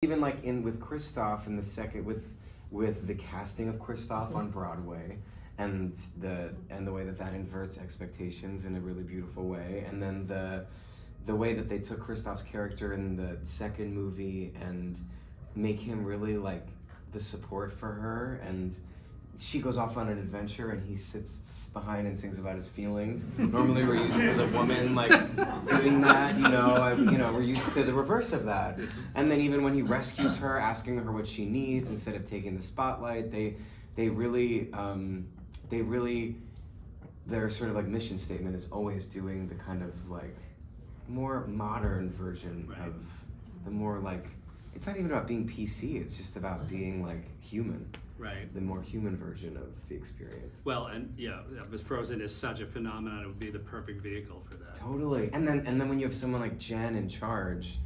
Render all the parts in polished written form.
even like in with Christoph in the second with the casting of Christoph on Broadway, and the way that inverts expectations in a really beautiful way, and then the way that they took Christoph's character in the second movie and make him really like the support for her, and she goes off on an adventure and he sits behind and sings about his feelings. Normally we're used to the woman like doing that, we're used to the reverse of that. And then even when he rescues her, asking her what she needs instead of taking the spotlight, they really, their sort of like mission statement is always doing the kind of like more modern version of the more like, it's not even about being PC, it's just about being like human. Right. The more human version of the experience. Well, and but Frozen is such a phenomenon, it would be the perfect vehicle for that. Totally. And then when you have someone like Jen in charge,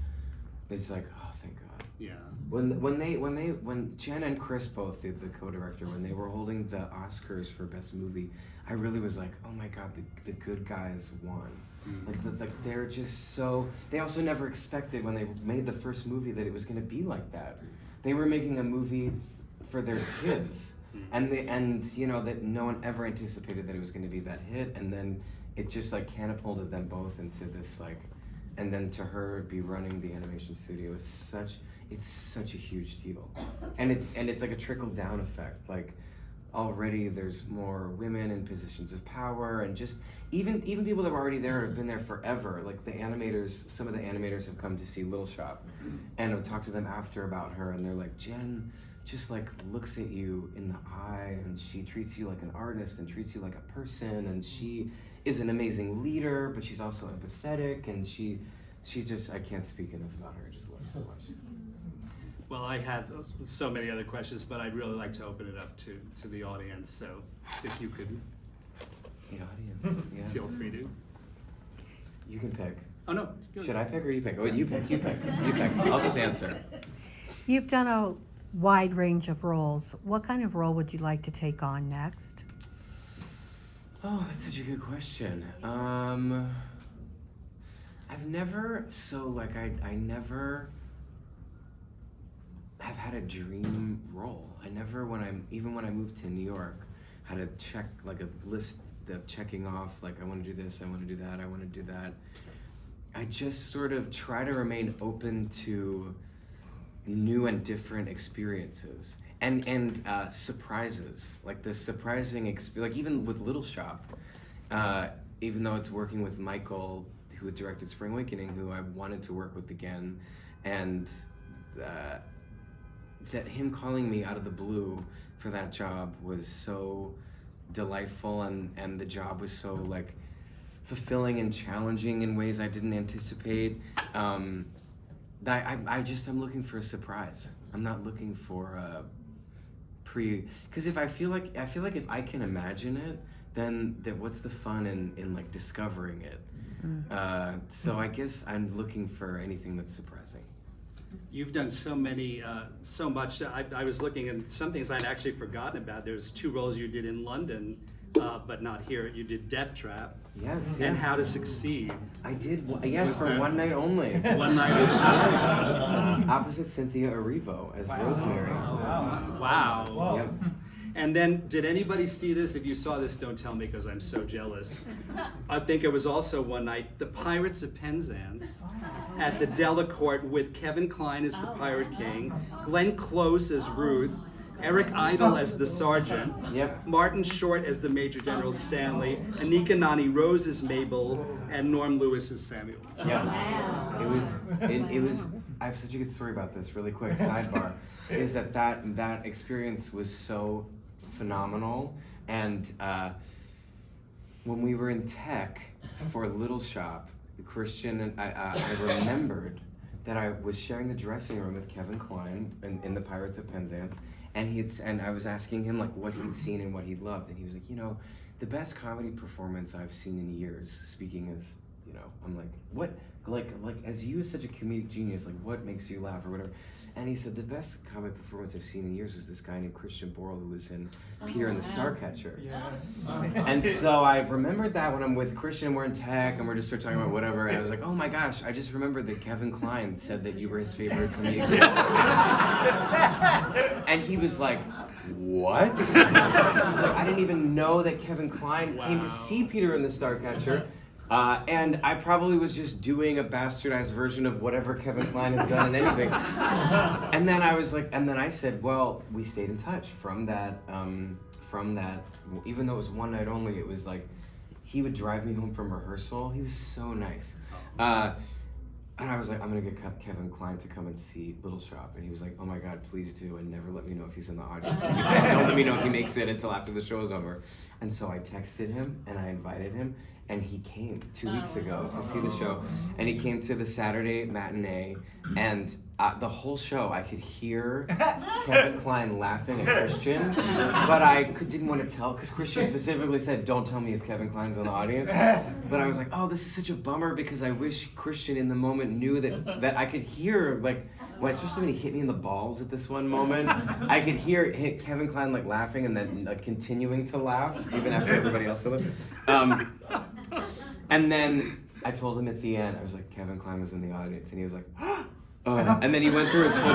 it's like, oh, thank God. Yeah. When Jen and Chris both, the co-director, when they were holding the Oscars for Best Movie, I really was like, oh my God, the good guys won. Like they're just so. They also never expected when they made the first movie that it was going to be like that. They were making a movie for their kids, and that no one ever anticipated that it was going to be that hit, and then it just like catapulted them both into this like, and then to her be running the animation studio is such a huge deal, and it's like a trickle down effect. Like already there's more women in positions of power, and just even people that were already there have been there forever. Like the animators, some of the animators have come to see Little Shop, and I've talked to them after about her, and they're like, Jen just like looks at you in the eye, and she treats you like an artist and treats you like a person, and she is an amazing leader, but she's also empathetic, and she just, I can't speak enough about her. I just love her so much. Well, I have so many other questions, but I'd really like to open it up to the audience, so if you could. The audience, yes. Feel free to. You can pick. Oh no. Should I pick or you pick? Oh, you pick. You pick. I'll just answer. You've done a wide range of roles. What kind of role would you like to take on next? Oh, that's such a good question. I've never, I never have had a dream role. I never, even when I moved to New York, had to check like a list of checking off, like I want to do this, I want to do that, I want to do that. I just sort of try to remain open to new and different experiences and surprises, like the surprising like even with Little Shop, even though it's working with Michael, who directed Spring Awakening, who I wanted to work with again, and that him calling me out of the blue for that job was so delightful, and the job was so like fulfilling and challenging in ways I didn't anticipate. I'm looking for a surprise. I'm not looking for a because if I feel like if I can imagine it, then what's the fun in like discovering it? So I guess I'm looking for anything that's surprising. You've done so much. I was looking at some things I'd actually forgotten about. There's 2 roles you did in London, but not here. You did Death Trap. Yes. And How to Succeed. I did, yes, for one night only. One night only. Opposite Cynthia Erivo as Rosemary. Wow. Yep. And then, did anybody see this? If you saw this, don't tell me because I'm so jealous. I think it was also one night, The Pirates of Penzance at the Delacorte with Kevin Kline as the Pirate King, Glenn Close as Ruth, Eric Idle as the Sergeant, Martin Short as the Major General Stanley, Anika Nani Rose as Mabel, and Norm Lewis as Samuel. Yeah. It was. I have such a good story about this. Really quick sidebar, is that experience was so phenomenal, and when we were in tech for Little Shop, Christian and I remembered that I was sharing the dressing room with Kevin Kline in The Pirates of Penzance, and I was asking him like what he'd seen and what he'd loved, and he was like, the best comedy performance I've seen in years, speaking as, I'm like, what? like as you as such a comedic genius, like what makes you laugh or whatever. And he said the best comic performance I've seen in years was this guy named Christian Borle who was in Peter and the Starcatcher. Yeah. And so I remembered that when I'm with Christian, we're in tech and we're just sort of talking about whatever, and I was like, oh my gosh, I just remembered that Kevin Kline said that you were his favorite comedian. And he was like, what? He was like, I didn't even know that Kevin Kline came to see Peter and the Starcatcher. And I probably was just doing a bastardized version of whatever Kevin Kline has done in anything. And then I was like, and then I said, well, we stayed in touch from that, even though it was one night only, it was like, he would drive me home from rehearsal. He was so nice. And I was like, I'm gonna get Kevin Kline to come and see Little Shop. And he was like, oh my God, please do, and never let me know if he's in the audience. Don't let me know if he makes it until after the show's over. And so I texted him and I invited him, and he came 2 weeks ago to see the show. And he came to the Saturday matinee, and the whole show I could hear Kevin Kline laughing at Christian, but I didn't want to tell, because Christian specifically said, don't tell me if Kevin Kline's in the audience. But I was like, oh, this is such a bummer, because I wish Christian in the moment knew that I could hear, like, especially when he hit me in the balls at this one moment, I could hear Kevin Kline like laughing and then continuing to laugh, even after everybody else did it. And then I told him at the end, I was like, Kevin Kline was in the audience, and he was like, and then he went through his whole